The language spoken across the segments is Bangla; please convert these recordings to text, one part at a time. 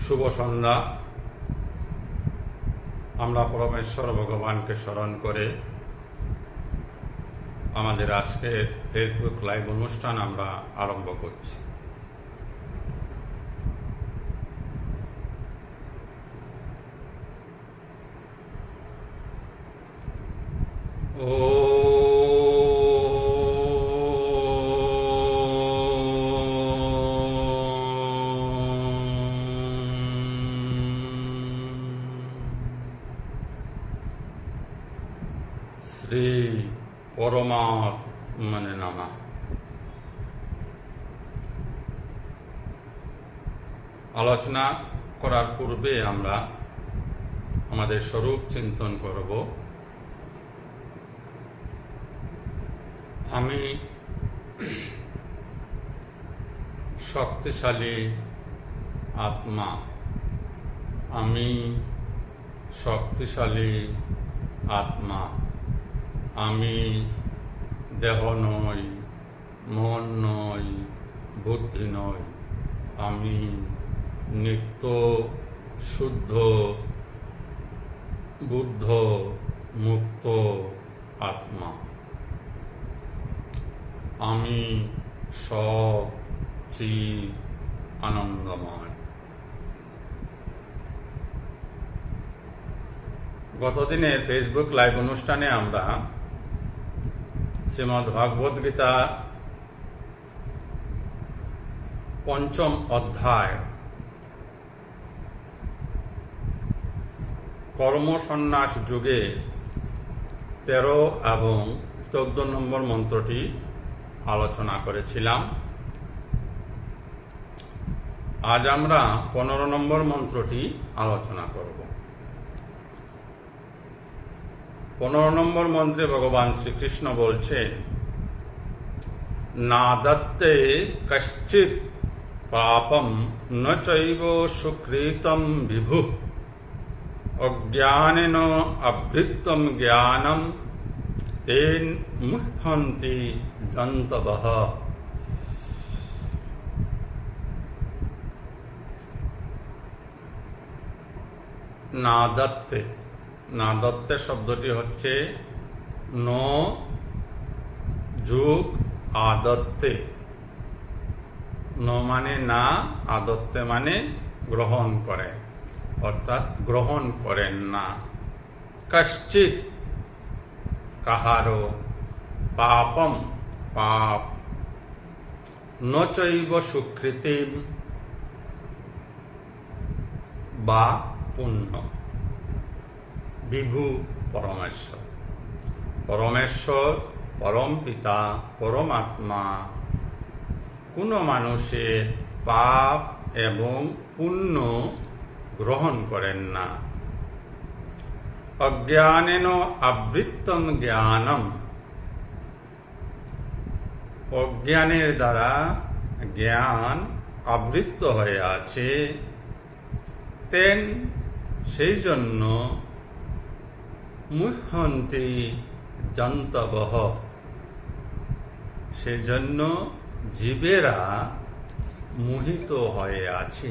শুভ সন্ধ্যা। আমরা পরমেশ্বর ভগবানকে স্মরণ করে আমাদের আজকের ফেসবুক লাইভ অনুষ্ঠান আমরা আরম্ভ করছি। শ্রী পরমাত্মনে নমঃ। আলোচনা করার পূর্বে আমরা আমাদের স্বরূপ চিন্তন করব। আমি শক্তিশালী আত্মা, আমি শক্তিশালী আত্মা, আমি দেহ নই, মন নই, বুদ্ধি নই, আমি নিত্য শুদ্ধ বুদ্ধ মুক্ত আত্মা, আমি সচিৎ আনন্দময়। গতদিনের ফেসবুক লাইভ অনুষ্ঠানে আমরা শ্রীমদ্ ভাগবত গীতা পঞ্চম অধ্যায় কর্মসন্ন্যাস যুগে 13 এবং 14 নম্বর মন্ত্রটি আলোচনা করেছিলাম। আজ আমরা 15 নম্বর মন্ত্রটি আলোচনা করব। 15 নম্বর মন্ত্রে ভগবান শ্রীকৃষ্ণ বলছেন, না দত্তে কশ্চিৎ পাপম ন চৈব সুকৃতম বিভু অজ্ঞানেন আবৃত্তম জ্ঞানম তেন মুহ্যন্তি জন্তবঃ। না দত্তে, না দত্তে শব্দটি হচ্ছে ন যুগ আদত্তে। ন মানে না, আদত্তে মানে গ্রহণ করে, অর্থাৎ গ্রহণ করেন না। কশ্চিৎ কাহারো, পাপম পাপ, ন চৈব সুকৃতিম বা পুণ্য, বিভু পরমেশ্বর। পরমেশ্বর, পরম পিতা, পরমাত্মা কোন মানুষের পাপ এবং পুণ্য গ্রহণ করেন না। অজ্ঞানেন আবৃত্তম জ্ঞানম, অজ্ঞানের দ্বারা জ্ঞান আবৃত্ত হয়ে আছে। তেন, সেই জন্য মুহ্যন্তি জন্তবঃ, সেজন্য জীবেরা মোহিত হয়ে আছে।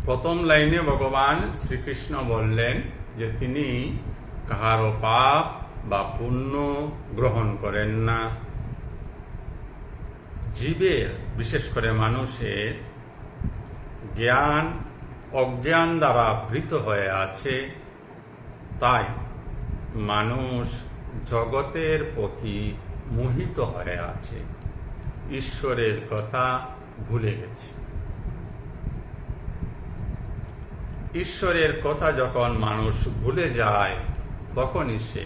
প্রথম লাইনে ভগবান শ্রীকৃষ্ণ বললেন যে তিনি কাহারও পাপ বা পুণ্য গ্রহণ করেন না। জীবের, বিশেষ করে মানুষের জ্ঞান অজ্ঞান দ্বারা আবৃত হয়ে আছে, তাই মানুষ জগতের প্রতি মোহিত হয়ে আছে, ঈশ্বরের কথা ভুলে গেছে। ঈশ্বরের কথা যখন মানুষ ভুলে যায় তখনই সে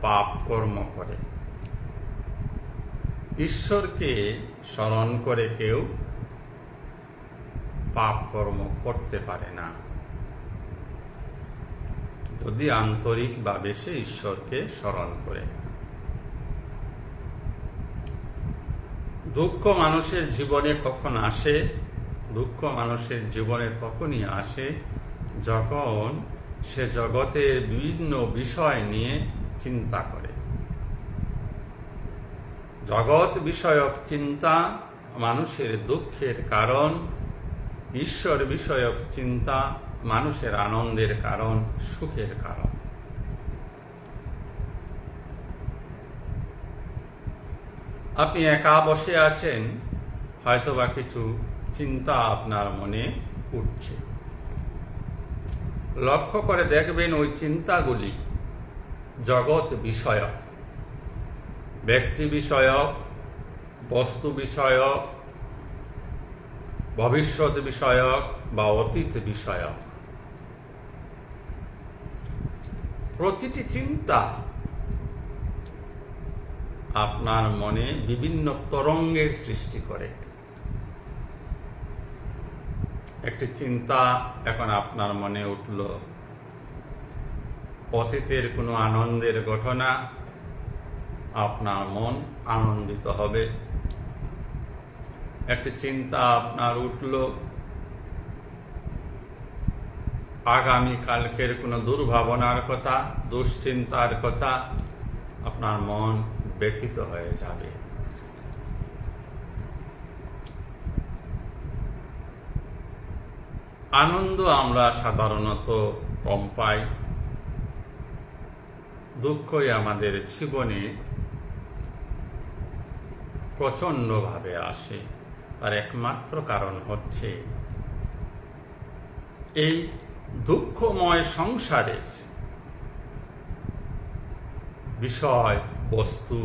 পাপ কর্ম করে। ঈশ্বরকে স্মরণ করে কেউ পাপ কর্ম করতে পারে না, যদি আন্তরিকভাবে সে ঈশ্বরকে স্মরণ করে। দুঃখ মানুষের জীবনে কখন আসে? দুঃখ মানুষের জীবনে তখনই আসে যখন সে জগতের বিভিন্ন বিষয় নিয়ে চিন্তা করে। জগৎ বিষয়ক চিন্তা মানুষের দুঃখের কারণ, ঈশ্বর বিষয়ক চিন্তা মানুষের আনন্দের কারণ, সুখের কারণ। আপনি একা বসে আছেন, হয়তোবা কিছু চিন্তা আপনার মনে উঠছে। লক্ষ্য করে দেখবেন ওই চিন্তাগুলি জগৎ বিষয়ক, ব্যক্তি বিষয়ক, বস্তু বিষয়ক, ভবিষ্যৎ বিষয়ক বা অতীত বিষয়ক। প্রতিটি চিন্তা আপনার মনে বিভিন্ন তরঙ্গের সৃষ্টি করে। একটি চিন্তা এখন আপনার মনে উঠল, অতীতের কোনো আনন্দের ঘটনা, আপনার মন আনন্দিত হবে। একটি চিন্তা আপনার উঠল, আগামী কালকের কোনো দুর্ভাবনার কথা, দুশ্চিন্তার কথা, আপনার মন ব্যথিত হয়ে যাবে। আনন্দ আমরা সাধারণত কম পাই, দুঃখই আমাদের জীবনে প্রচণ্ডভাবে আসে। তার একমাত্র কারণ হচ্ছে এই দুঃখময় সংসারের বিষয়, বস্তু,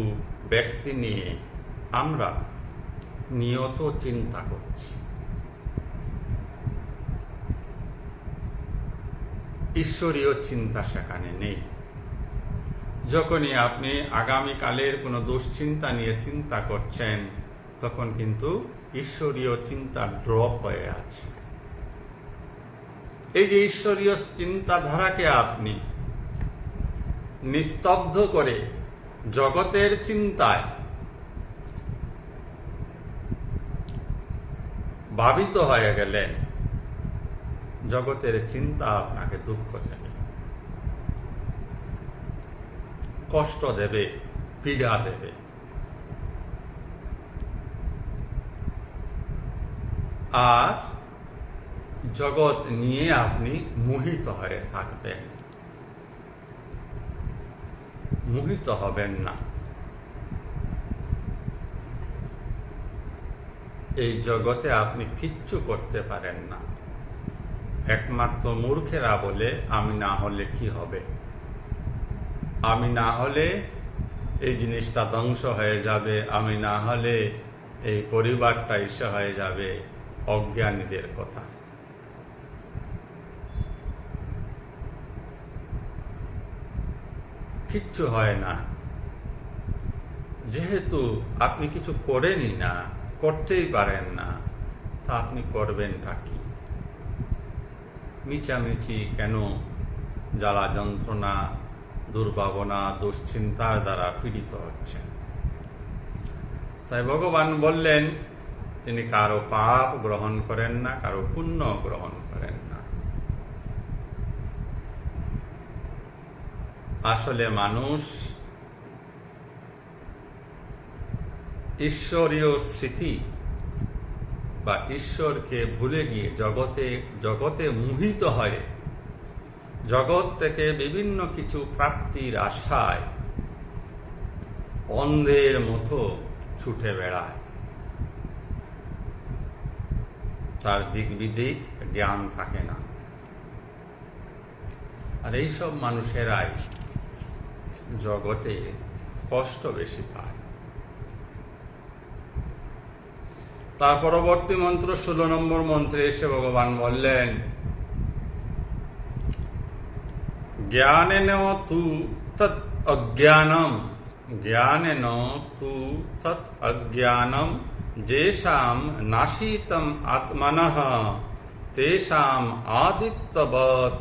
ব্যক্তি নিয়ে আমরা নিয়ত চিন্তা করছি। ঈশ্বরীয় চিন্তা সেখানে নেই। যখনই আপনি আগামীকালের কোনো দুশ্চিন্তা নিয়ে চিন্তা করছেন, তখন কিন্তু ঈশ্বরীয় চিন্তা ড্রপ হয়ে আছে। এই যে ঈশ্বরীয় চিন্তাধারাকে আপনি নিস্তব্ধ করে জগতের চিন্তায় ভাবিত হয়ে গেলেন, জগতের চিন্তা আপনাকে দুঃখ দেবে, কষ্ট দেবে, পীড়া দেবে। আর জগৎ নিয়ে আপনি মোহিত হয়ে থাকবেন, মোহিত হবেন না। এই জগতে আপনি কিচ্ছু করতে পারেন না। একমাত্র মূর্খেরা বলে, আমি না হলে কি হবে, আমি না হলে এই জিনিসটা ধ্বংস হয়ে যাবে, আমি না হলে এই পরিবারটা ইসে হয়ে যাবে। অজ্ঞানীদের কথা। কিচ্ছু হয় না, যেহেতু আপনি কিছু করেনই না, করতেই পারেন না, তা আপনি করবেনটা কি? মিছামিছি কেন জ্বালা যন্ত্রণা, দুর্ভাবনা, দুশ্চিন্তার দ্বারা পীড়িত হচ্ছেন? তাই ভগবান বললেন, তিনি কারো পাপ গ্রহণ করেন না, কারো পুণ্য গ্রহণ করেন না। আসলে মানুষ ঈশ্বরীয় স্মৃতি বা ঈশ্বরকে ভুলে গিয়ে জগতে মোহিত হয়, জগৎ থেকে বিভিন্ন কিছু প্রাপ্তির আশায় অন্ধের মতো ছুটে বেড়ায়। তার দিক বিদিক জ্ঞান থাকে না। আর এইসব মানুষেরাই জগতে কষ্ট বেশি পায়। তার পরবর্তী মন্ত্র 16 নম্বর মন্ত্রে এসে ভগবান বললেন, জ্ঞানেন তু তৎ অজ্ঞানম, জ্ঞানেন তু তৎ অজ্ঞানম, যেষাম নাশিতম আত্মনঃ তেষাম আদিত্যবৎ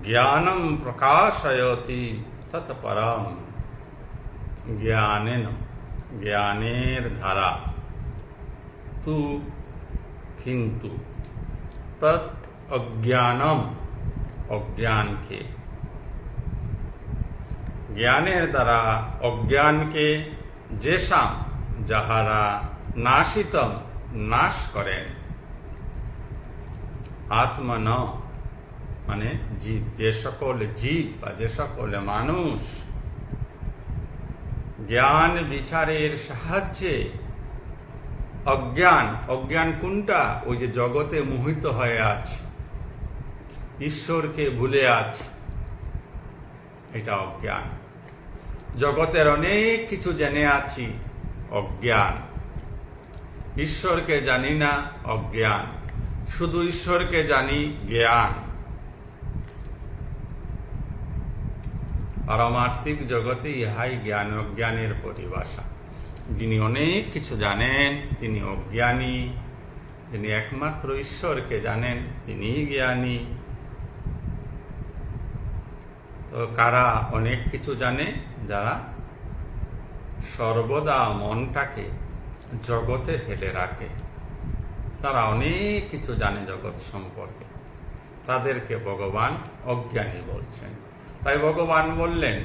জ্ঞানম প্রকাশয়তি তৎপরম। জ্ঞানেন, জ্ঞানের ধারা, তু কিন্তু, তৎ অজ্ঞানম, অজ্ঞানকে, জ্ঞানের দ্বারা অজ্ঞানকে, যেষাম যাহারা, নাশিতম নাশ করেন, আত্মন মানে জীব, যে সকল জীব বা যে সকল মানুষ জ্ঞান বিচারের সাহায্যে অজ্ঞান কোনটা? ওই যে জগতে মোহিত হয়ে আছে, ঈশ্বরকে ভুলে আছে, এটা অজ্ঞান। জগতের অনেক কিছু জেনে আছি, অজ্ঞান। ঈশ্বরকে জানি না, অজ্ঞান। শুধু ঈশ্বরকে জানি, জ্ঞান। পারমার্থিক জগতে ইহাই জ্ঞান অজ্ঞানের পরিভাষা। যিনি অনেক কিছু জানেন তিনি অজ্ঞানী, যিনি একমাত্র ঈশ্বরকে জানেন তিনিই জ্ঞানী। তো কারা অনেক কিছু জানে? যারা সর্বদা মনটাকে জগতে ফেলে রাখে, তারা অনেক কিছু জানে জগৎ সম্পর্কে, তাদেরকে ভগবান অজ্ঞানী বলছেন। তাই ভগবান বললেন,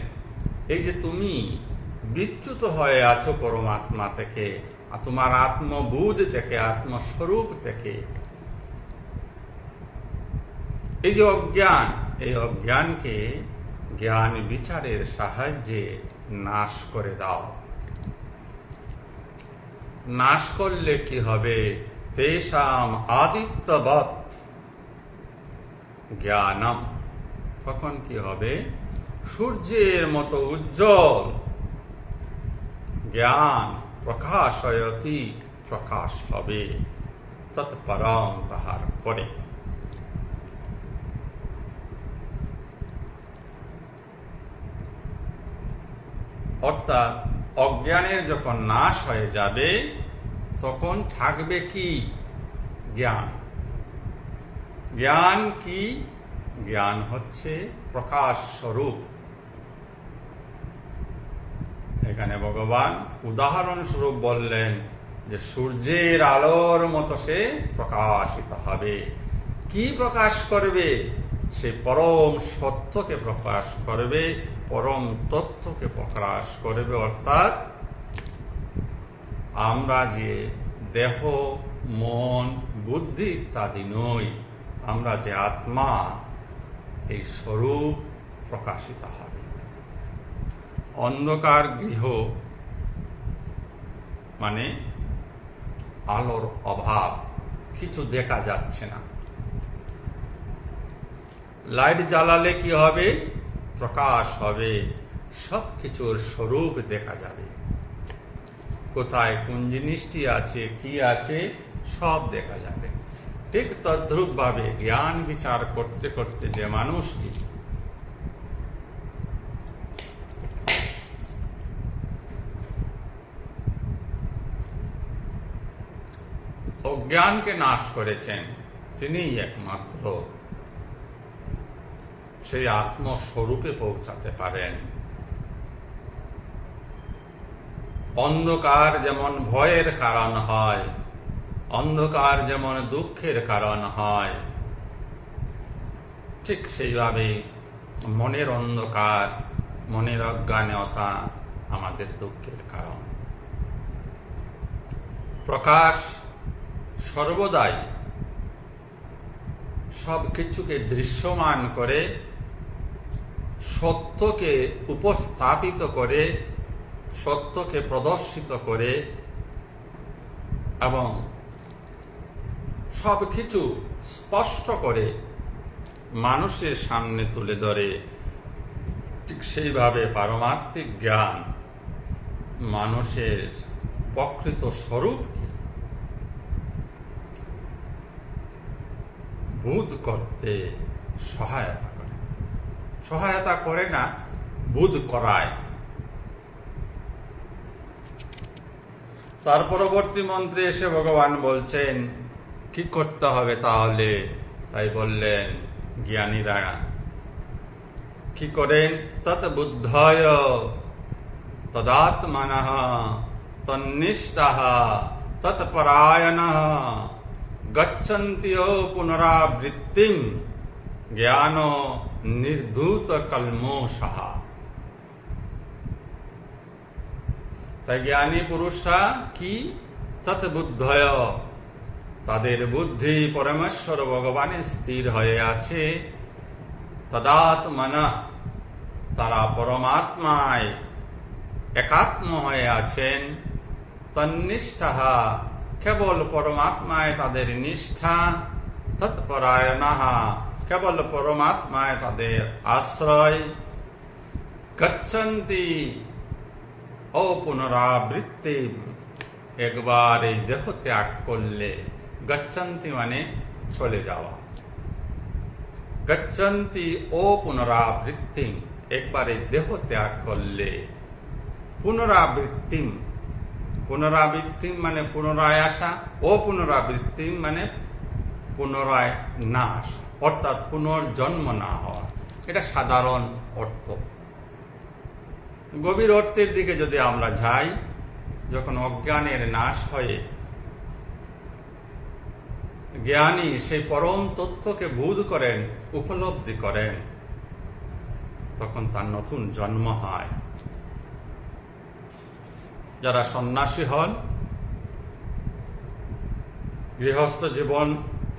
এই যে তুমি বিচ্যুত হয়ে আছো পরমাত্মা থেকে, তোমার আত্মবোধ থেকে, আত্মস্বরূপ থেকে, এই যে অজ্ঞান, এই অজ্ঞানকে জ্ঞান বিচারের সাহায্যে নাশ করে দাও। নাশ করলে কি হবে? তেষাম আদিত্যবৎ জ্ঞানম। তখন কি হবে? সূর্যের মতো উজ্জ্বল জ্ঞান প্রকাশয়তি, প্রকাশ হবে, তৎপরম তাহার পরে। অর্থাৎ অজ্ঞানের যখন নাশ হয়ে যাবে তখন থাকবে কি? জ্ঞান। জ্ঞান কি? জ্ঞান হচ্ছে প্রকাশ স্বরূপ। এখানে ভগবান উদাহরণ স্বরূপ বললেন যে সূর্যের আলোর মতো সে প্রকাশিত হবে। কি প্রকাশ করবে? সে পরম সত্যকে প্রকাশ করবে, পরম তত্ত্বকে প্রকাশ করবে। অর্থাৎ আমরা যে দেহ, মন, বুদ্ধি ইত্যাদি নই, আমরা যে আত্মা, এই স্বরূপ প্রকাশিত হবে। অন্ধকার গৃহ মানে আলোর অভাব, কিছু দেখা যাচ্ছে না। লাইট জ্বালালে কি হবে? প্রকাশ হবে, সবকিছুর স্বরূপ দেখা যাবে। কোথায় কোন জিনিসটি আছে, কি আছে, সব দেখা যাবে। ঠিক তদ্রূপ ভাবে জ্ঞান বিচার করতে করতে যে মানুষটি অজ্ঞানকে নাশ করেছেন, তিনি একমাত্র সেই আত্মস্বরূপে পৌঁছাতে পারেন। অন্ধকার যেমন ভয়ের কারণ হয়, অন্ধকার যেমন দুঃখের কারণ হয়, ঠিক সেইভাবে মনের অন্ধকার, মনের অজ্ঞানতা আমাদের দুঃখের কারণ। প্রকাশ সর্বদাই সবকিছুকে দৃশ্যমান করে, সত্যকে উপস্থাপিত করে, সত্যকে প্রদর্শিত করে এবং সবকিছু স্পষ্ট করে মানুষের সামনে তুলে ধরে। ঠিক সেইভাবে পারমার্থিক জ্ঞান মানুষের প্রকৃত স্বরূপকে বোধ করতে সহায়তা করে। সহায়তা করে না, বোধ করায়। তার পরবর্তী মন্ত্রে এসে ভগবান বলছেন কি করতে হবে তাহলে। তাই বললেন জ্ঞানীরা কি করেন? তৎ বুদ্ধয় তদাত্মনঃ তন্নিষ্ঠঃ তৎপরায়ণঃ গচ্ছন্তিও পুনরাবৃত্তিম জ্ঞান নির্ধূত কল্মষঃ। তাই জ্ঞানী পুরুষরা কি? তৎবুদ্ধয়, তাদের বুদ্ধি পরমেশ্বর ভগবানে স্থির হয়ে আছে। তদাত্মনা, তারা পরমাত্মায় একাত্ম হয়ে আছেন। তন্নিষ্ঠা, কেবল পরমাত্মায় তাদের নিষ্ঠা। তৎপরায়ণাঃ, কেবল পরমাত্মায় তাদের আশ্রয়। গচ্ছন্তি ও পুনরাবৃত্তি, একবার এই দেহ ত্যাগ করলে, গচ্ছন্তি মানে চলে যাওয়া, গচ্ছন্তি ও পুনরাবৃত্তি, একবার এই দেহ ত্যাগ করলে, পুনরাবৃত্তি, পুনরাবৃত্তি মানে পুনরায় আসা, ও পুনরাবৃত্তি মানে পুনরায় না আসা, অর্থাৎ পুনর্জন্ম না হওয়া। এটা সাধারণ অর্থ। গভীর অর্থের দিকে যদি আমরা যাই, যখন অজ্ঞানের নাশ হয়ে জ্ঞানী সেই পরম তথ্যকে বোধ করেন, উপলব্ধি করেন, তখন তার নতুন জন্ম হয়। যারা সন্ন্যাসী হন, গৃহস্থ জীবন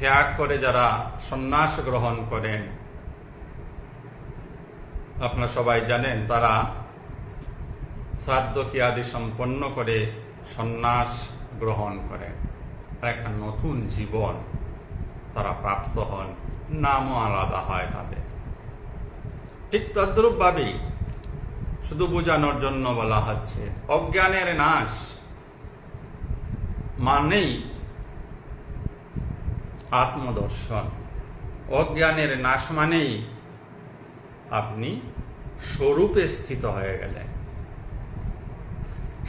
ত্যাগ করে যারা সন্ন্যাস গ্রহণ করেন, আপনারা সবাই জানেন, তারা শ্রাদ্ধ ক্রিয়াদি সম্পন্ন করে সন্ন্যাস গ্রহণ করেন, আর একটা নতুন জীবন তারা প্রাপ্ত হন, নামও আলাদা হয় তাদের। ঠিক তদ্রূপ ভাবেই শুধু বোঝানোর জন্য বলা হচ্ছে, অজ্ঞানের নাশ মানেই আত্মদর্শন। অজ্ঞানের নাশ মানেই আপনি স্বরূপে স্থিত হয়ে গেলেন।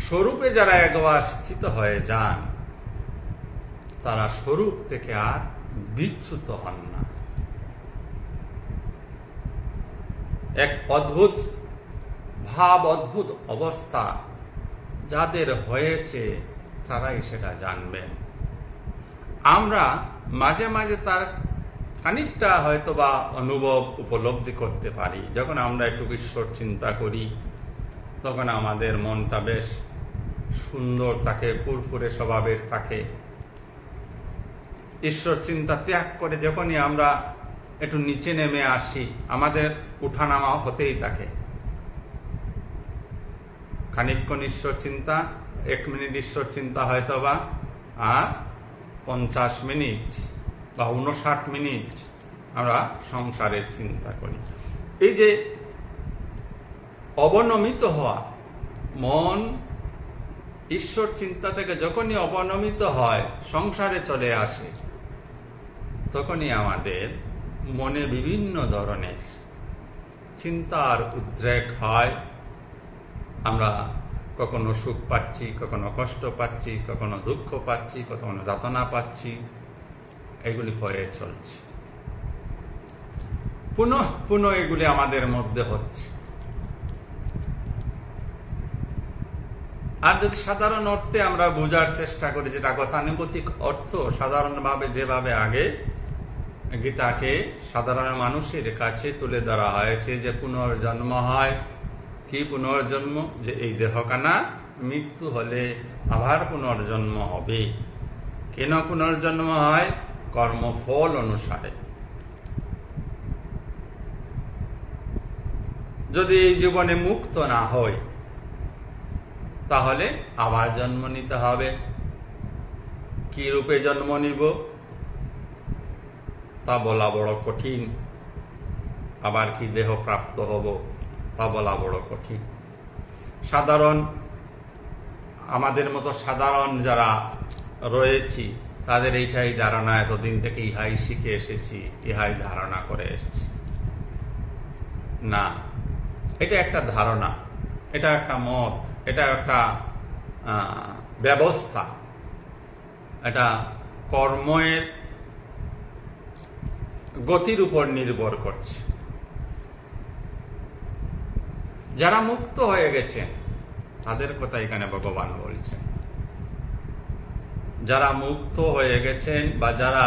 স্বরূপে যারা একবার স্থিত হয়ে যান, তারা স্বরূপ থেকে আর বিচ্যুত হন না। এক অদ্ভুত ভাব, অদ্ভুত অবস্থা যাদের হয়েছে তারাই সেটা জানবেন। আমরা মাঝে মাঝে তার খানিকটা হয়তো বা অনুভব উপলব্ধি করতে পারি। যখন আমরা একটু ঈশ্বর চিন্তা করি, তখন আমাদের মনটা বেশ সুন্দর থাকে, ফুরফুরে স্বভাবের থাকে। ঈশ্বর চিন্তা ত্যাগ করে যখনই আমরা একটু নিচে নেমে আসি, আমাদের উঠানামা হতেই থাকে। খানিকক্ষণ ঈশ্বর চিন্তা, 1 মিনিট ঈশ্বর চিন্তা হয়তো বা, আর 50 মিনিট বা 59 মিনিট আমরা সংসারের চিন্তা করি। এই যে অবনমিত হওয়া, মন ঈশ্বর চিন্তা থেকে যখনই অবনমিত হয়, সংসারে চলে আসে, তখনই আমাদের মনে বিভিন্ন ধরনের চিন্তার উদ্রেক হয়। আমরা কখনো সুখ পাচ্ছি, কখনো কষ্ট পাচ্ছি, কখনো দুঃখ পাচ্ছি, কখনো যাতনা পাচ্ছি, এগুলি হয়ে চলছে। পুনঃ পুনঃ এগুলি আমাদের মধ্যে হচ্ছে। আর যদি সাধারণ অর্থে আমরা বোঝার চেষ্টা করি, যেটা গতানুগতিক অর্থ, সাধারণভাবে যেভাবে আগে গীতাকে সাধারণ মানুষের কাছে তুলে ধরা হয়েছে, যে পুনর্জন্ম হয়। কি পুনর্জন্ম? যে এই দেহখানা মৃত্যু হলে আবার পুনর্জন্ম হবে। কেন পুনর্জন্ম হয়? কর্মফল অনুসারে। যদি এই জীবনে মুক্ত না হয়, তাহলে আবার জন্ম নিতে হবে। কি রূপে জন্ম নিব তা বলা বড় কঠিন। আবার কি দেহ প্রাপ্ত হব তা বলা বড় কঠিন। সাধারণ, আমাদের মতো সাধারণ যারা রয়েছি, তাদের এইটাই ধারণা, এতদিন থেকে ইহাই শিখে এসেছি, ইহাই ধারণা করে এসেছি। না, এটা একটা ধারণা, এটা একটা মত, এটা একটা ব্যবস্থা, এটা কর্মের গতির উপর নির্ভর করছে। যারা মুক্ত হয়ে গেছেন তাদের কথা এখানে ভগবান বলছেন। যারা মুক্ত হয়ে গেছেন, বা যারা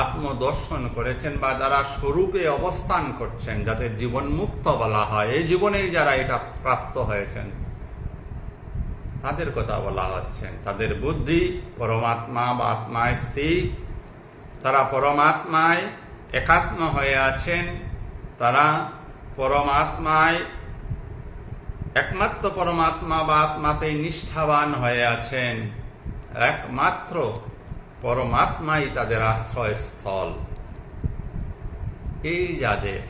আত্মদর্শন করেছেন, বা যারা স্বরূপে অবস্থান করছেন, যাদের জীবন মুক্ত বলা হয়, এই জীবনেই যারা এটা প্রাপ্ত হয়েছেন, তাদের কথা বলা হচ্ছেন। তাদের বুদ্ধি পরমাত্মা বা আত্মায় স্থির, তারা পরমাত্মায় একাত্ম হয়ে আছেন, তারা পরমাত্মায় একমাত্র পরমাত্মা বা আত্মাতেই নিষ্ঠাবান হয়ে আছেন। একমাত্র পরমাত্মাই তাদের আশ্রয়স্থল। এই যাদের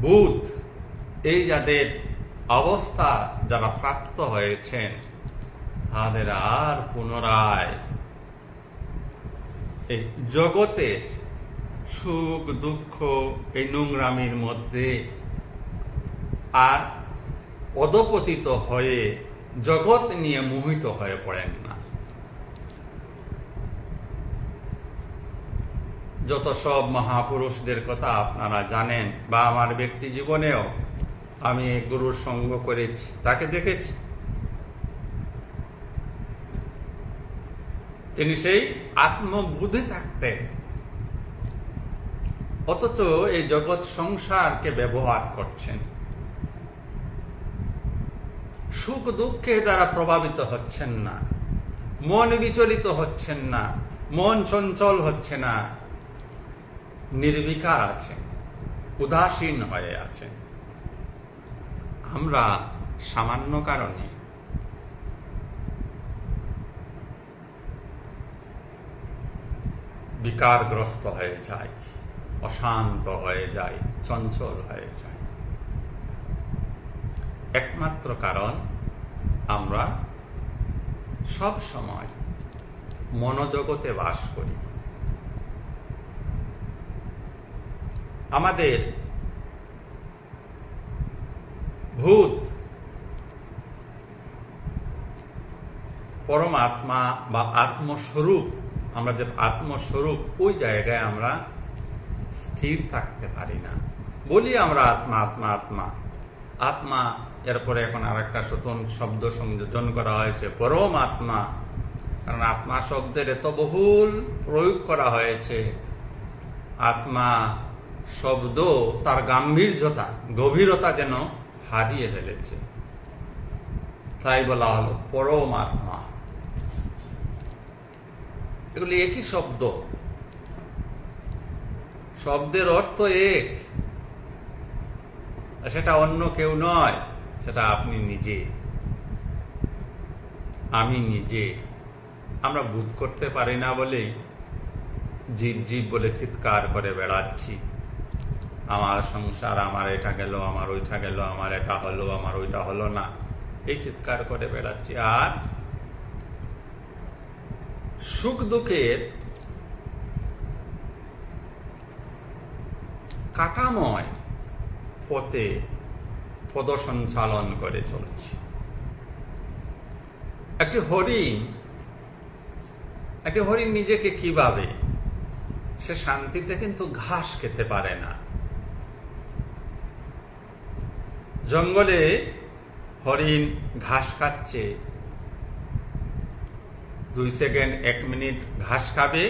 বুধ, এই যাদের অবস্থা যারা প্রাপ্ত হয়েছেন, তাদের আর পুনরায় এই জগতের সুখ দুঃখ, এই নোংরামির মধ্যে আর অধপতিত হয়ে জগৎ নিয়ে মোহিত হয়ে পড়েন না। যত সব মহাপুরুষদের কথা আপনারা জানেন, বা আমার ব্যক্তি জীবনেও আমি গুরুর সঙ্গ করেছি, তাকে দেখেছি, তিনি সেই আত্মবুদ্ধি থাকতেন, অথচ এই জগৎ সংসারকে ব্যবহার করছেন। সুখ দুঃখের দ্বারা প্রভাবিত হচ্ছেন না, মন বিচলিত হচ্ছেন না, মন চঞ্চল হচ্ছে না, নির্বিকার আছেন, উদাসীন হয়ে আছেন। আমরা সামান্য কারণে বিকারগ্রস্ত হয়ে যাই, অশান্ত হয়ে যাই, চঞ্চল হয়ে যাই। একমাত্র কারণ আমরা সব সময় মনোজগতে বাস করি। আমাদের ভূত পরমাত্মা বা আত্মস্বরূপ, আমরা যে আত্মস্বরূপ, ওই জায়গায় আমরা স্থির থাকতে পারি না। বলি আমরা আত্মা আত্মা আত্মা আত্মা, এরপরে এখন আর একটা নতুন শব্দ সংযোজন করা হয়েছে, পরমাত্মা। কারণ আত্মা শব্দের এত বহুল প্রয়োগ করা হয়েছে, আত্মা শব্দ তার গাম্ভীর্যতা, গভীরতা যেন হারিয়ে ফেলেছে, তাই বলা হলো পরমাত্মা। এগুলি একই শব্দ, শব্দের অর্থ এক, সেটা অন্য কেউ নয়, সেটা আপনি নিজে, আমি নিজে। আমরা বোধ করতে পারি না বলেই জীব জীব বলে চিৎকার করে বেড়াচ্ছি। আমার সংসার, আমার এটা গেল, আমার ওইটা গেল, আমার এটা হলো, আমার ওইটা হলো না, এই চিৎকার করে বেড়াচ্ছি। আর সুখ দুঃখের কাটাময় পথে পদসঞ্চালন করে চলছি। একটি হরিণ নিজেকে কিভাবে, সে শান্তিতে কিন্তু ঘাস খেতে পারে না। জঙ্গলে হরিণ ঘাস খাচ্ছে, 2 সেকেন্ড 1 মিনিট ঘাস খাবে,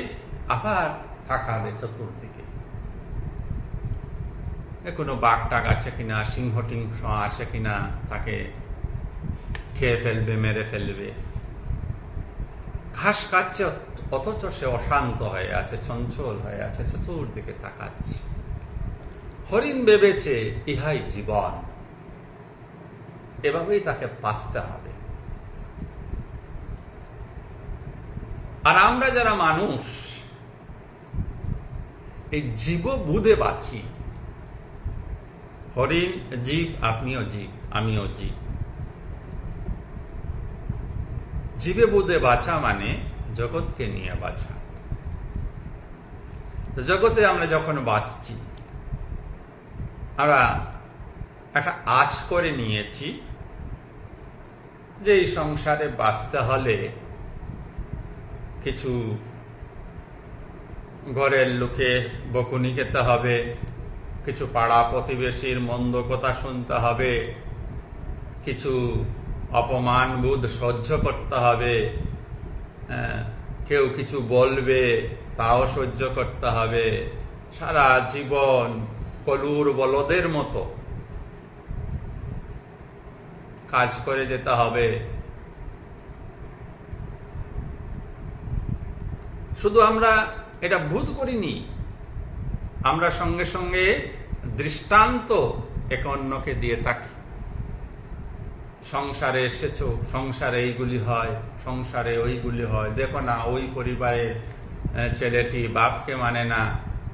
আবার তাকাবে চতুর্দিকে, কোনো বাঘ টাঘ আছে কিনা, সিংহ টিংহ আসে কিনা, তাকে খেয়ে ফেলবে, মেরে ফেলবে। ঘাস খাচ্ছে, অথচ সে অশান্ত হয়ে আছে, চঞ্চল হয়ে আছে, চতুর্দিকে তাকাচ্ছে। হরিণ ভেবেছে ইহাই জীবন, এভাবেই তাকে বাঁচতে হবে। আর আমরা যারা মানুষ, এই জীববোধে বাঁচি। হরিণ জীব, আপনিও জীব, আমিও জীব। জীবে বোধে বাঁচা মানে জগৎকে নিয়ে বাঁচা। জগতে আমরা যখন বাঁচছি, আমরা একটা আঁচ করে নিয়েছি যে এই সংসারে বাঁচতে হলে কিছু ঘরের লোকে বকুনি খেতে হবে, কিছু পাড়া প্রতিবেশীর মন্দ কথা শুনতে হবে, কিছু অপমান বোধ সহ্য করতে হবে, কেউ কিছু বলবে তাও সহ্য করতে হবে। সারা জীবন কলুর বলদের মতো কাজ করে যেতে হবে। শুধু আমরা এটা বোধ করিনি, আমরা সঙ্গে সঙ্গে দৃষ্টান্ত একে অন্যকে দিয়ে থাকি। সংসারে এসেছো, সংসারে এইগুলি হয়, সংসারে ওইগুলি হয়, দেখো না ওই পরিবারের ছেলেটি বাপকে মানে না,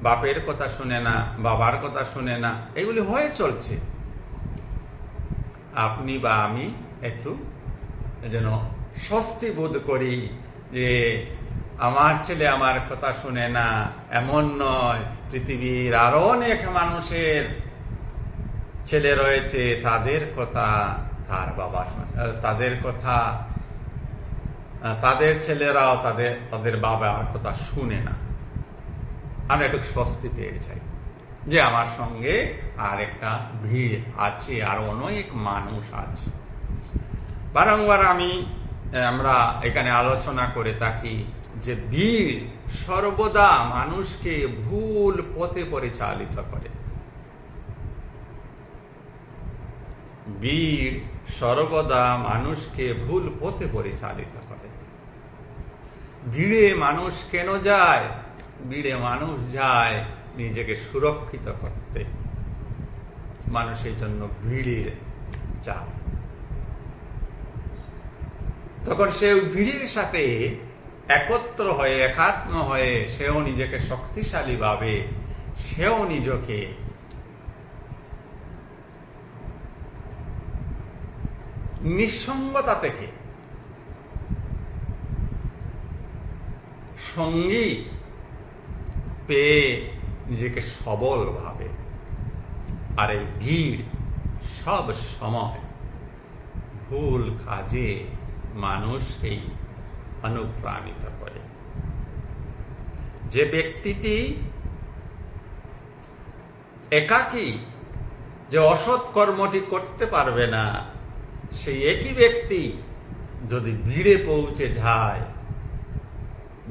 বাপের কথা শুনে না, বাবার কথা শুনে না, এগুলি হয়ে চলছে। আপনি বা আমি একটু যেন স্বস্তি বোধ করি যে আমার ছেলে আমার কথা শুনে না, এমন নয়। পৃথিবীর আরো অনেক মানুষের ছেলে রয়েছে, তাদের কথা তার বাবা তাদের কথা, তাদের ছেলেরাও তাদের বাবার কথা শুনে না। আমরা একটু স্বস্তি পেয়ে যাই যে আমার সঙ্গে আর একটা ভিড় আছে, আর অনেক মানুষ আছে। বারংবার আমরা এখানে আলোচনা করে থাকি যে ভিড় সর্বদা মানুষকে ভুল পথে পরিচালিত করে। ভিড় সর্বদা মানুষকে ভুল পথে পরিচালিত করে। ভিড়ে মানুষ কেন যায়? ভিড়ে মানুষ যায় নিজেকে সুরক্ষিত করতে। মানুষের জন্য ভিড়ে যায়, তখন সে ভিড়ের সাথে একত্র হয়ে, একাত্ম হয়ে সেও নিজেকে শক্তিশালী ভাবে, সেও নিজেকে নিঃসঙ্গতা থেকে সঙ্গী পেয়ে নিজেকে সবল ভাবে। আর এই ভিড় সব সময় ভুল কাজে মানুষকেই অনুপ্রাণিত করে। যে ব্যক্তিটি একাকী যে অসৎ কর্মটি করতে পারবে না, সেই একই ব্যক্তি যদি ভিড়ে পৌঁছে যায়,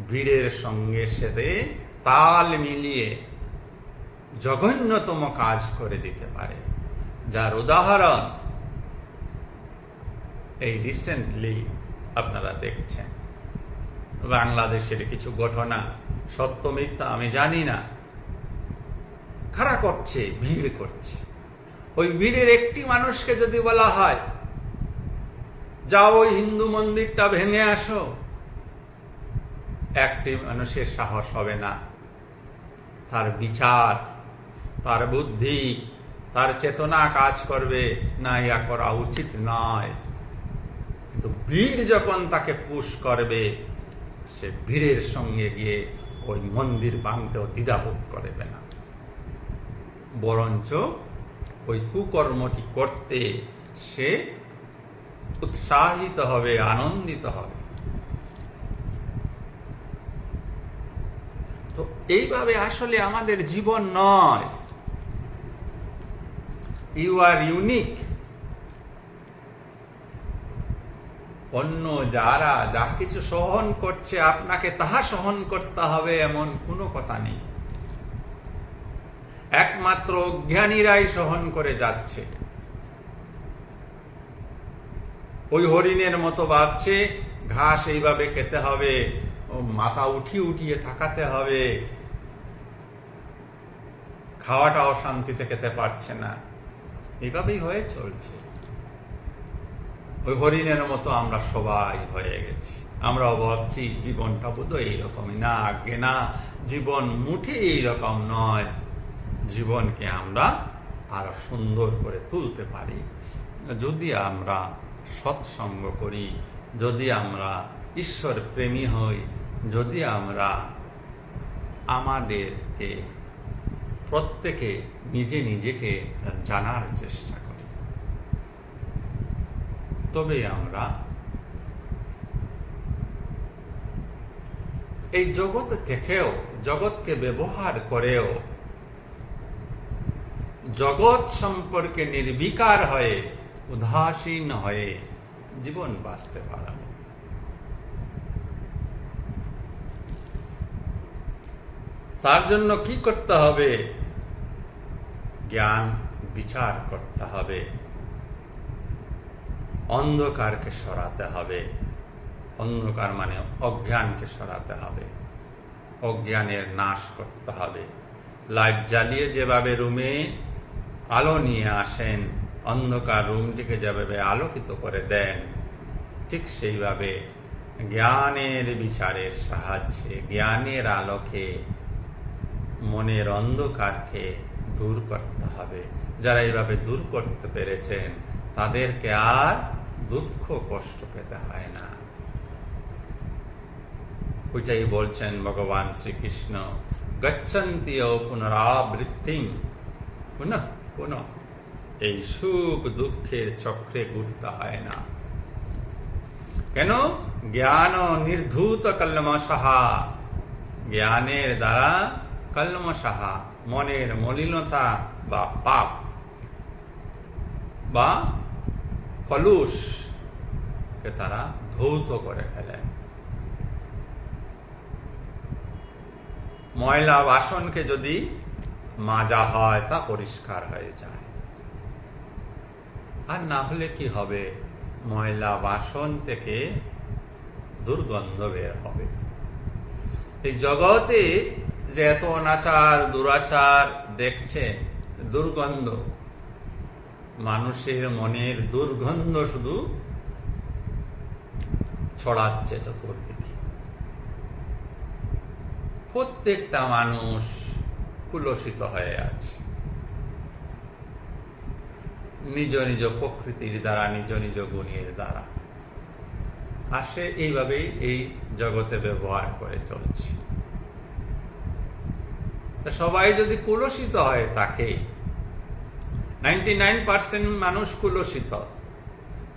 ভিড়ের সঙ্গে সাথে তাল মিলিয়ে জঘন্যতম কাজ করে দিতে পারে। যার উদাহরণ এই রিসেন্টলি আপনারা দেখছেন। বাংলাদেশের কিছু ঘটনা, সত্য মিথ্যা আমি জানি না, কারা করছে, ভিড় করছে। ওই ভিড়ের একটি মানুষকে যদি বলা হয় যাও ওই হিন্দু মন্দিরটা ভেঙে আসো, একটি মানুষের সাহস হবে না। তার বিচার, তার বুদ্ধি, তার চেতনা কাজ করবে না, ইয়া করা উচিত নয়। কিন্তু ভিড় যখন তাকে পুশ করবে, সে ভিড়ের সঙ্গে গিয়ে ওই মন্দির ভাঙতেও দ্বিধাবোধ করবে না, বরঞ্চ ওই কুকর্মটি করতে সে উৎসাহিত হবে, আনন্দিত হবে। তো এইভাবে আসলে আমাদের জীবন নয়। You are unique. অন্য যারা যা কিছু সহন করছে, আপনাকে তাহা সহন করতে হবে এমন কোনো কথা নেই। একমাত্র অজ্ঞানীরাই সহন করে যাচ্ছে। ওই হরিণের মতো ভাবছে ঘাস এইভাবে খেতে হবে, মাথা উঠিয়ে থাকাতে হবে, খাওয়াটা অশান্তিতে খেতে পারছে না, এইভাবেই হয়ে চলছে। ওই হরিণের মতো আমরা সবাই হয়ে গেছি। আমরাও ভাবছি জীবনটা বোধহয় এইরকমই। না, আগে না, জীবন মুঠে এইরকম নয়। জীবনকে আমরা আরো সুন্দর করে তুলতে পারি যদি আমরা সৎসঙ্গ করি, যদি আমরা ঈশ্বর প্রেমী হই, যদি আমরা আমাদেরকে প্রত্যেকে নিজেকে জানার চেষ্টা করি, তবে আমরা এই জগৎ থেকেও, জগৎকে ব্যবহার করেও জগৎ সম্পর্কে নির্বিকার হয়ে, উদাসীন হয়ে জীবন বাঁচতে পারব। তার জন্য কি করতে হবে? জ্ঞান বিচার করতে হবে। অন্ধকারকে সরাতে হবে। অন্ধকার মানে অজ্ঞানকে সরাতে হবে, অজ্ঞানের নাশ করতে হবে। লাইট জ্বালিয়ে যেভাবে রুমে আলো নিয়ে আসেন, অন্ধকার রুমটিকে যেভাবে আলোকিত করে দেন, ঠিক সেইভাবে জ্ঞানের বিচারের সাহায্যে, জ্ঞানের আলোকে মনের অন্ধকারকে দূর করতে হবে। যারা এইভাবে দূর করতে পেরেছেন তাদেরকে আর দুঃখ কষ্ট পেতে হয় না। ওইটাই বলছেন ভগবান শ্রীকৃষ্ণ, গচ্ছন্তি পুনরাবৃত্তিং পুনঃ পুনঃ। এই সুখ দুঃখের চক্রে ঘুরতে হয় না। কেন? জ্ঞান নির্ধূত কল্মষাহা, জ্ঞানের দ্বারা কল্মষাহা মনের মলিনতা বা পাপ বা কলুষকে তারা ধৌত করে ফেলেন। ময়লা বাসনকে যদি মাজা হয় তা পরিষ্কার হয়ে যায়, আর না হলে কি হবে? ময়লা বাসন থেকে দুর্গন্ধ বের হবে। এই জগতে যে এত অনাচার দুরাচার দেখছেন, দুর্গন্ধ, মানুষের মনের দুর্গন্ধ শুধু ছড়াচ্ছে চতুর্দিকে। প্রত্যেকটা মানুষ কুলসিত হয়ে আছে নিজ নিজ প্রকৃতির দ্বারা, নিজ নিজ গুণের দ্বারা। আর সে এইভাবেই এই জগতে ব্যবহার করে চলছে। সবাই যদি কুলসিত হয়, তাকে 99% মানুষ কুলসিত,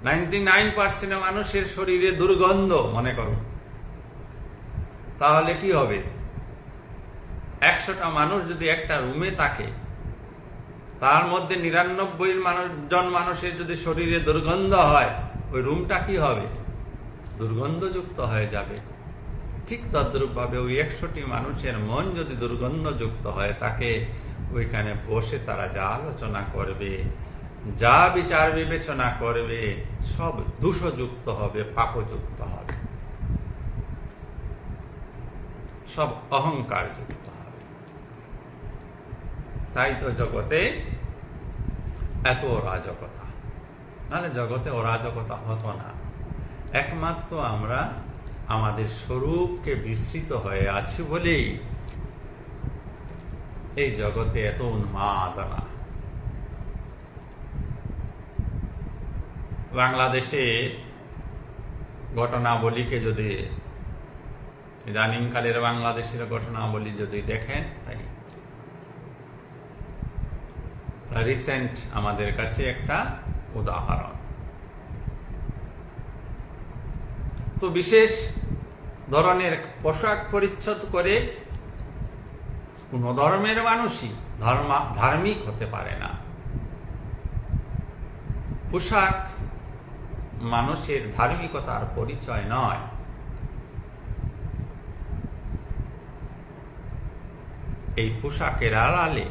99% মানুষের শরীরে দুর্গন্ধ মনে করো, তাহলে কি হবে? 100টা মানুষ যদি একটা রুমে থাকে, তার মধ্যে 99 জন মানুষের যদি শরীরে দুর্গন্ধ হয়, ওই রুমটা কি হবে? দুর্গন্ধযুক্ত হয়ে যাবে। ঠিক তদ্রূপ ভাবে ওই 100টি মানুষের মন যদি দুর্গন্ধযুক্ত হয়, তাকে ওইখানে বসে তারা যা আলোচনা করবে, যা বিচার বিবেচনা করবে, সব দোষযুক্ত হবে, পাপযুক্ত হবে, সব অহংকার যুক্ত হবে। তাই তো জগতে এত অরাজকতা, নাহলে জগতে অরাজকতা হতো না। একমাত্র আমরা আমাদের স্বরূপকে বিস্মৃত হয়ে আছি বলেই এই জগতে এত উন্মাদনা। বাংলাদেশের ঘটনাবলীকে যদি, ইদানিংকালের বাংলাদেশের ঘটনাবলী যদি দেখেন, তাই রিসেন্ট আমাদের কাছে একটা উদাহরণ। তো বিশেষ ধরনের পোশাক পরিচ্ছদ করে কোন ধর্মের মানুষই ধার্মিক হতে পারে না। পোশাক মানুষের ধার্মিকতার পরিচয় নয়। এই পোশাকের আড়ালে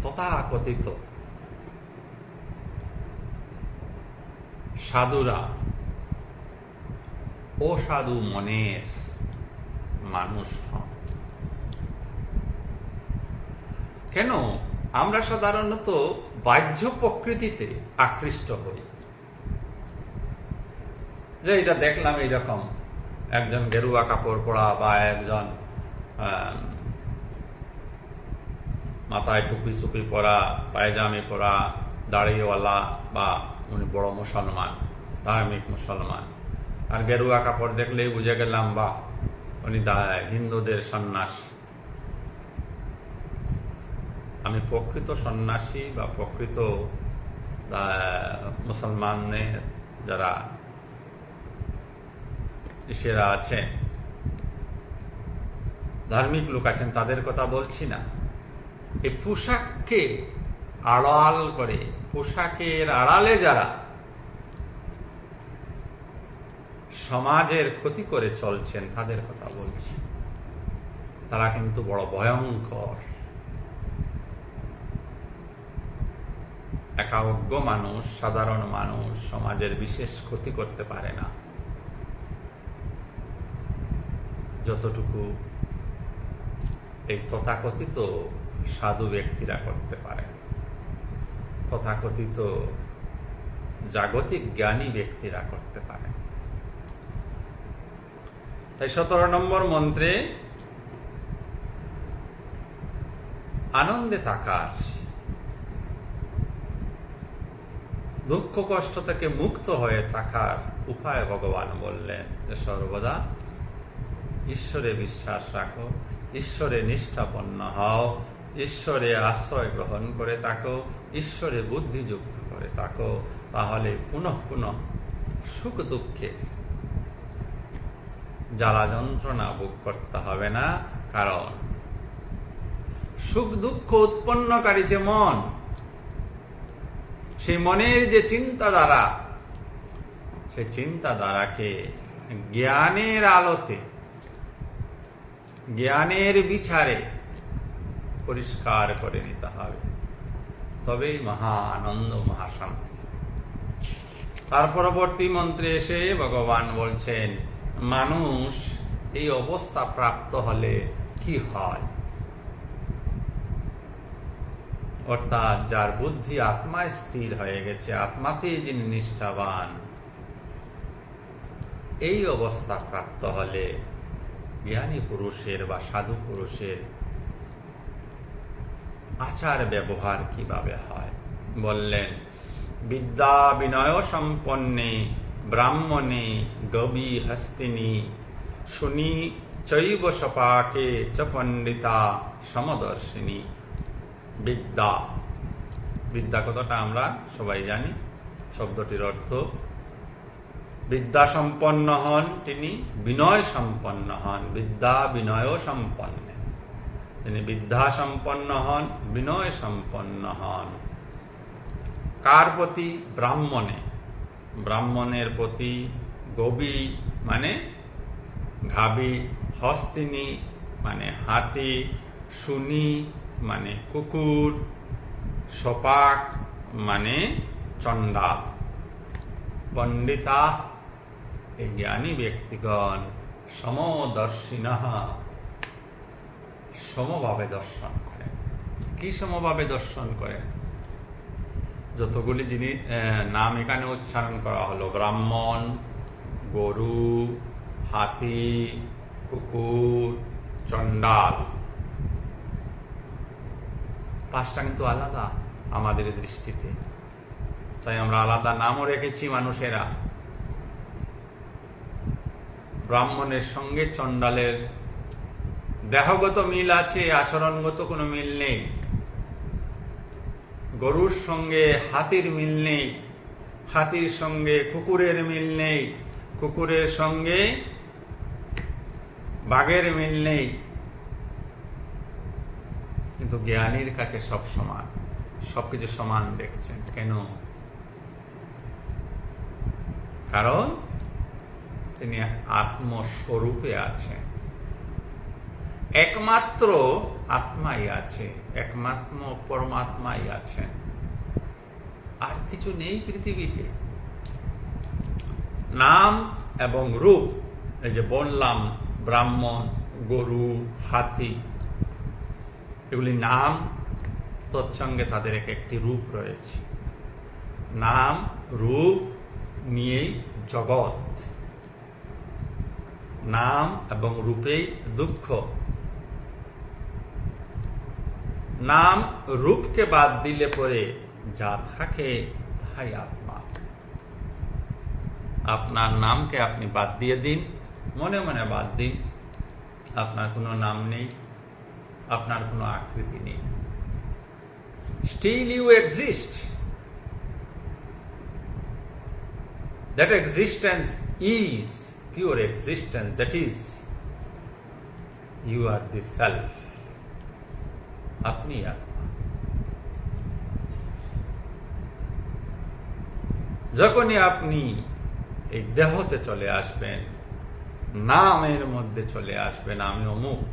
তথাকথিত সাধুরা অসাধু মনের মানুষ হন। কেন? আমরা সাধারণত বাহ্য প্রকৃতিতে আকৃষ্ট হই। যে এটা দেখলাম এইরকম একজন গেরুয়া কাপড় পরা বা একজন মাথায় টুপি সুপি পরা, পায়জামি পরা, দাড়িওয়ালা, বা উনি বড় মুসলমান, ধার্মিক মুসলমান। আর গেরুয়া কাপড় দেখলেই বুঝে গেলাম বা উনি হিন্দুদের সন্ন্যাসী। আমি প্রকৃত সন্ন্যাসী বা প্রকৃত মুসলমানের যারা ইসেরা আছেন, ধার্মিক লোক আছেন, তাদের কথা বলছি না। এই পোশাককে আড়াল করে, পোশাকের আড়ালে যারা সমাজের ক্ষতি করে চলছেন তাদের কথা বলছি। তারা কিন্তু বড় ভয়ঙ্কর। একা অজ্ঞ মানুষ, সাধারণ মানুষ সমাজের বিশেষ ক্ষতি করতে পারে না, যতটুকু এই তথাকথিত সাধু ব্যক্তিরা করতে পারে, তথাকথিত জাগতিক জ্ঞানী ব্যক্তিরা করতে পারে। তাই 17 নম্বর মন্ত্রে আনন্দে থাকার, দুঃখ কষ্ট থেকে মুক্ত হয়ে থাকার উপায় ভগবান বললেন যে সর্বদা ঈশ্বরে বিশ্বাস রাখো, ঈশ্বরে নিষ্ঠাপন্ন হও, ঈশ্বরে আশ্রয় গ্রহণ করে থাকো, ঈশ্বরে বুদ্ধিযুক্ত করে থাকো, তাহলে পুনঃ পুনঃ সুখ দুঃখে জ্বালা যন্ত্রণা ভোগ করতে হবে না। কারণ সুখ দুঃখ উৎপন্নকারী যে মন, সেই মনের যে চিন্তাধারা, সেই চিন্তাধারাকে জ্ঞানের আলোতে, জ্ঞানের বিচারে পরিষ্কার করে নিতে হবে, তবেই মহা আনন্দ, মহাশান্তি। তার পরবর্তী মন্ত্রে এসে ভগবান বলছেন মানুষ এই অবস্থা প্রাপ্ত হলে কি হয়, অর্থাৎ যার বুদ্ধি আত্মায় স্থির হয়ে গেছে, আত্মাতেই যিনি নিষ্ঠাবান, এই অবস্থা প্রাপ্ত হলে জ্ঞানী পুরুষের বা সাধু পুরুষের আচার ব্যবহার কিভাবে হয় বললেন, বিদ্যা বিনয় সম্পন্নে ব্রাহ্মণে গবি হস্তিনী শুনি চৈব সপাকে চ পণ্ডিতা সমদর্শিনী। বিদ্যা, বিদ্যা কথাটা আমরা সবাই জানি, শব্দটির অর্থ বিদ্যা সম্পন্ন হন তিনি, বিনয় সম্পন্ন হন, বিদ্যা বিনয় সম্পন্ন, তিনি বিদ্যা সম্পন্ন হন, বিনয় সম্পন্ন হন। কার প্রতি? ব্রাহ্মণে, ব্রাহ্মণের প্রতি। গবি মানে গাভী, হস্তিনী মানে হাতি, শুনি মানে কুকুর, সপাক মানে চণ্ডাল। পণ্ডিতা এই জ্ঞানী ব্যক্তিগণ, সমদর্শিনঃ সমভাবে দর্শন করেন। কি সমভাবে দর্শন করেন? যতগুলি জিনিস নাম এখানে উচ্চারণ করা হলো, ব্রাহ্মণ, গরু, হাতি, কুকুর, চণ্ডাল, পাঁচটা কিন্তু আলাদা আমাদের দৃষ্টিতে, তাই আমরা আলাদা নামও রেখেছি মানুষেরা। ব্রাহ্মণের সঙ্গে চণ্ডালের দেহগত মিল আছে, আচরণগত কোনো মিল নেই। গরুর সঙ্গে হাতির মিল নেই, হাতির সঙ্গে কুকুরের মিল নেই, কুকুরের সঙ্গে বাঘের মিল নেই। কিন্তু জ্ঞানীর কাছে সব সমান, সবকিছু সমান দেখছেন। কেন? কারণ তিনি আত্মস্বরূপে আছেন, একমাত্র আত্মাই আছে, একমাত্র পরমাত্মাই আছেন, আর কিছু নেই পৃথিবীতে। নাম এবং রূপ, এই যে বললাম ব্রাহ্মণ, গরু, হাতি, এগুলি নাম, তৎসঙ্গে তাদের একটি রূপ রয়েছে। নাম রূপ নিয়েই জগৎ, নাম এবং রূপেই দুঃখ। নাম রূপকে বাদ দিলে পরে যা থাকে তাই আত্মা। আপনার নামকে আপনি বাদ দিয়ে দিন, মনে মনে বাদ দিন, আপনার কোনো নাম নেই, আপনার কোনো আকৃতি নেই, still you exist. That existence is pure existence, that is you are the self. আপনি আত্মা। যখনই আপনি এই দেহতে চলে আসবেন, নামের মধ্যে চলে আসবেন, আমি অমুক,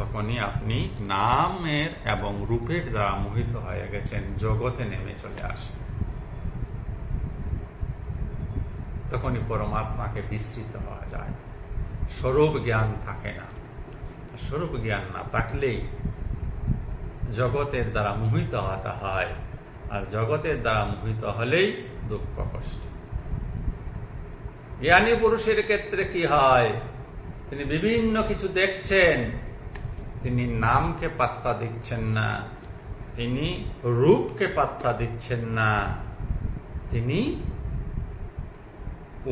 তখনই আপনি নামের এবং রূপের দ্বারা মোহিত হয়ে গেছেন, জগতে নেমে চলে আসেন। তখনই পরমাত্মাকে বিস্মৃত হওয়া যায়, স্বরূপ জ্ঞান থাকে না। স্বরূপ জ্ঞান না থাকলেই জগতের দ্বারা মোহিত হতে হয়, আর জগতের দ্বারা মোহিত হলেই দুঃখ কষ্ট। জ্ঞানী পুরুষের ক্ষেত্রে কি হয়, তিনি বিভিন্ন কিছু দেখছেন, তিনি নামকে পাত্তা দিচ্ছেন না, তিনি রূপকে পাত্তা দিচ্ছেন না, তিনি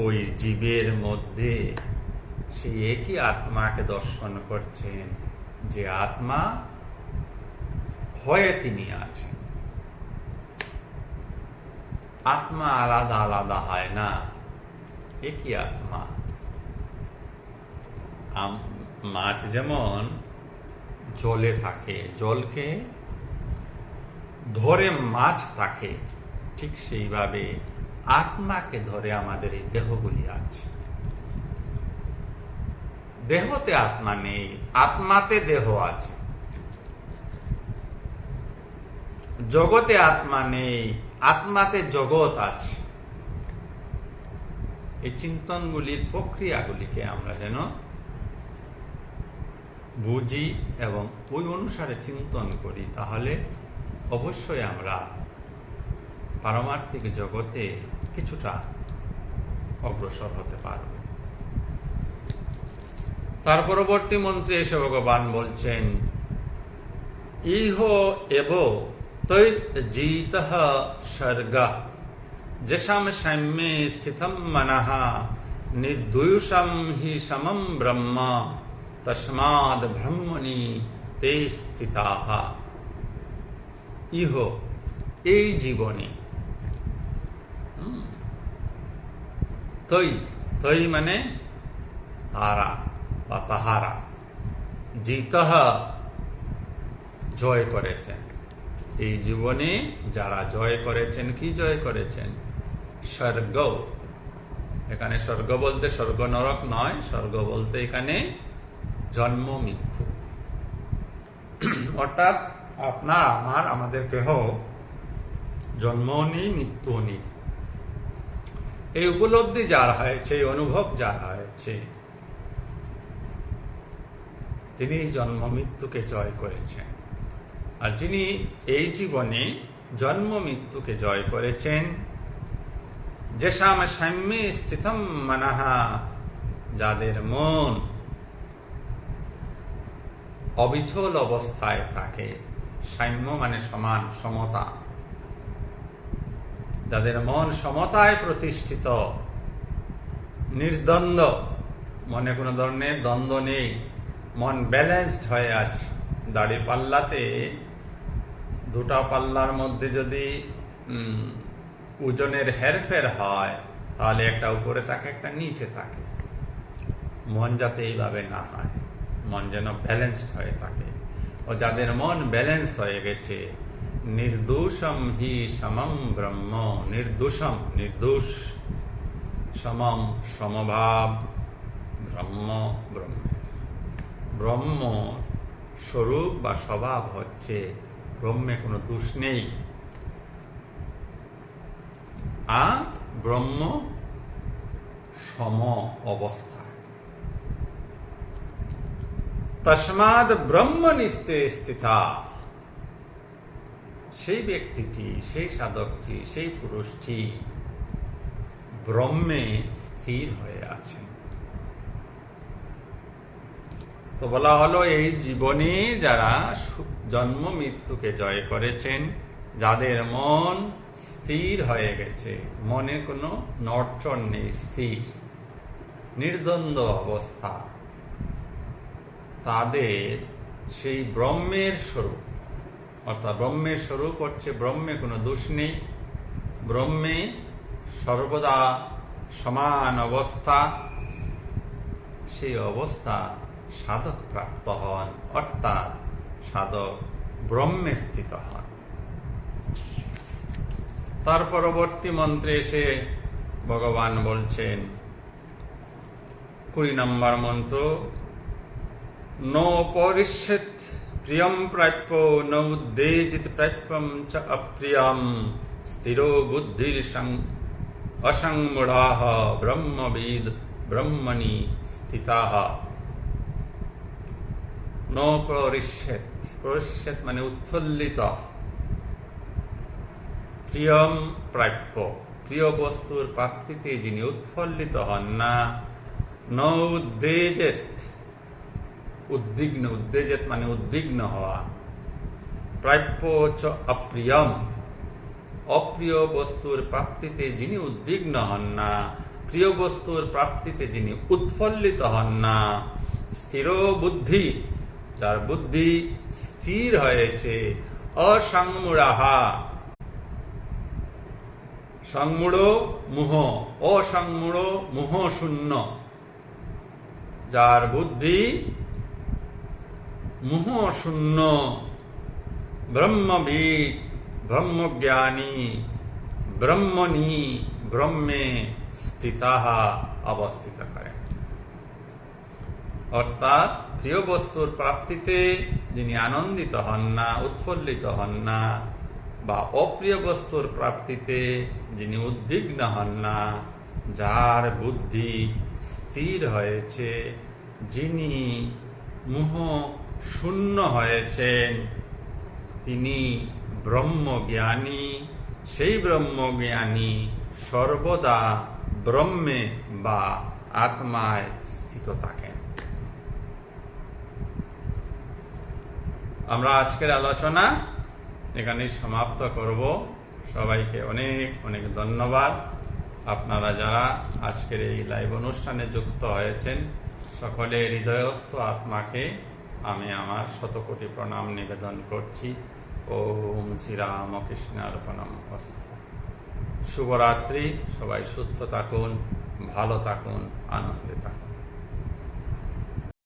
ওই জীবের মধ্যে সেই একই আত্মাকে দর্শন করছেন, যে আত্মা হয়ে তিনি আছেন। আত্মা আলাদা আলাদা হয় না, একই আত্মা। মাছ যেমন জলে থাকে, জলকে ধরে মাছ থাকে, ঠিক সেইভাবে আত্মাকে ধরে আমাদের এই দেহগুলি আছে। দেহতে আত্মা নেই, আত্মাতে দেহ আছে। জগতে আত্মা নেই, আত্মাতে জগৎ আছে। এই চিন্তনগুলির প্রক্রিয়াগুলিকে আমরা যেন বুঝি এবং ওই অনুসারে চিন্তন করি, তাহলে অবশ্যই আমরা পারমার্থিক জগতে কিছুটা অগ্রসর হতে পারব। তার পরবর্তী মন্ত্রে এসে ভগবান বলছেন, ইহ এব তৈ জিতঃ স্বর্গ যেষাম সাম্যে স্থিতম মনঃ নির্দোষম হি সমম ব্রহ্ম তস্মাদ ব্রহ্মণি তে স্থিতাঃ। ইহ এই জীবনে, তৈ তৈ মানে তারা বা তাহারা, জিতঃ জয় করেছেন। এই জীবনে যারা জয় করেছেন, কি জয় করেছেন? স্বর্গ। এখানে স্বর্গ বলতে স্বর্গ নরক নয়, স্বর্গ বলতে এখানে জন্ম মৃত্যু, অর্থাৎ আপনার আমার আমাদের কেহ জন্ম নেই, মৃত্যু নেই। এই উপলব্ধি যার হয়েছে, এই অনুভব যার হয়েছে, তিনি জন্ম মৃত্যুকে জয় করেছেন। আর যিনি এই জীবনে জন্ম মৃত্যুকে জয় করেছেন, যেষাম সাম্যে স্থিতম মনঃ, যাদের মন অবিচল অবস্থায় থাকে, সাম্য মানে সমান, সমতা, যাদের মন সমতায় প্রতিষ্ঠিত, নির্দ্বন্দ্ব, মনে কোনো ধরনের দ্বন্দ্ব নেই, মন ব্যালেন্সড হয়ে আছে। দাড়ি পাল্লাতে দুটা পাল্লার মধ্যে যদি ওজনের হেরফের হয়, তাহলে একটা উপরে থাকে, একটা নিচে থাকে। মন যাতে এইভাবে না হয়, মন যেন ব্যালেন্সড হয়ে থাকে। ও যাদের মন ব্যালেন্স হয়ে গেছে, নির্দোষম হি সমম ব্রহ্ম, নির্দোষম নির্দোষ, সমম সমভাব, ব্রহ্ম ব্রহ্ম। ব্রহ্ম স্বরূপ বা স্বভাব হচ্ছে, ব্রহ্মে কোনো দোষ নেই। আর ব্রহ্ম সম অবস্থা। তস্মাদ ব্রহ্ম নিস্তে স্থিতা, সেই ব্যক্তিটি, সেই সাধকটি, সেই পুরুষটি ব্রহ্মে স্থির হয়ে আছেন। তো বলা হলো, এই জীবনে যারা জন্ম মৃত্যুকে জয় করেছেন, যাদের মন স্থির হয়ে গেছে, মনে কোনো নড়চড় নেই, স্থির নির্দ্বন্দ্ব অবস্থা, তাদের সেই ব্রহ্মের স্বরূপ, অর্থাৎ ব্রহ্মের স্বরূপ হচ্ছে ব্রহ্মে কোনো দোষ নেই, ব্রহ্মে সর্বদা সমান অবস্থা, সেই অবস্থা সাধক প্রাপ্ত হন, অর্থাৎ সাধক ব্রহ্মে স্থিত হন। তার পরবর্তী মন্ত্রে এসে ভগবান বলছেন, 20 নম্বর মন্ত্র, নোপরিষ্যেত প্রিয়ম প্রাপ্য ন উদ্দেজিত প্রাপ্যম চ অপ্রিয়ম স্থিরো বুদ্ধির অসংমূঢ়াঃ ব্রহ্মবিদ ব্রহ্মণি স্থিতাঃ। নোপরিষ্যেত, পরিষ্যেত মানে উৎফুল্লিত, প্রিয়ম প্রাপ্য প্রিয় বস্তুর প্রাপ্তিতে যিনি উৎফুল্লিত হন না, ন উদ্দেজেত উদ্বিগ্ন, উদ্বেজেত মানে উদ্বিগ্ন হওয়া, প্রাপ্য চ অপ্রিয়ম অপ্রিয় বস্তুর প্রাপ্তিতে যিনি উদ্বিগ্ন হন না, প্রিয় বস্তুর প্রাপ্তিতে যিনি উৎফুল্লিত হন না, স্থির বুদ্ধি যার বুদ্ধি স্থির হয়েছে, অসংমূঢ়াঃ সংমূঢ় মোহ, অসংমূঢ় মোহ শূন্য, যার বুদ্ধি মোহ শূন্য, ব্রহ্মবিদ ব্রহ্মজ্ঞানী ব্রহ্মণি ব্রহ্মে স্থিতাঃ অবস্থিত করেন। অর্থাৎ প্রিয় বস্তুর প্রাপ্তিতে যিনি আনন্দিত হন না, উৎফুল্লিত হন না, বা অপ্রিয় বস্তুর প্রাপ্তিতে যিনি উদ্বিগ্ন হন না, যার বুদ্ধি স্থির হয়েছে, যিনি মোহ শূন্য হয়েছেন, তিনি ব্রহ্মজ্ঞানী। সেই ব্রহ্মজ্ঞানী সর্বদা ব্রহ্মে বা আত্মায় স্থিত থাকেন। আমরা আজকের আলোচনা এখানেই সমাপ্ত করব। সবাইকে অনেক অনেক ধন্যবাদ। আপনারা যারা আজকের এই লাইভ অনুষ্ঠানে যুক্ত হয়েছেন, সকলে হৃদয়স্থ আত্মাকে আমি আমার শতকোটি প্রণাম নিবেদন করছি। ওম শ্রীরামকৃষ্ণার্পণমস্তু। শুভরাত্রি। সবাই সুস্থ থাকুন, ভালো থাকুন, আনন্দে থাকুন।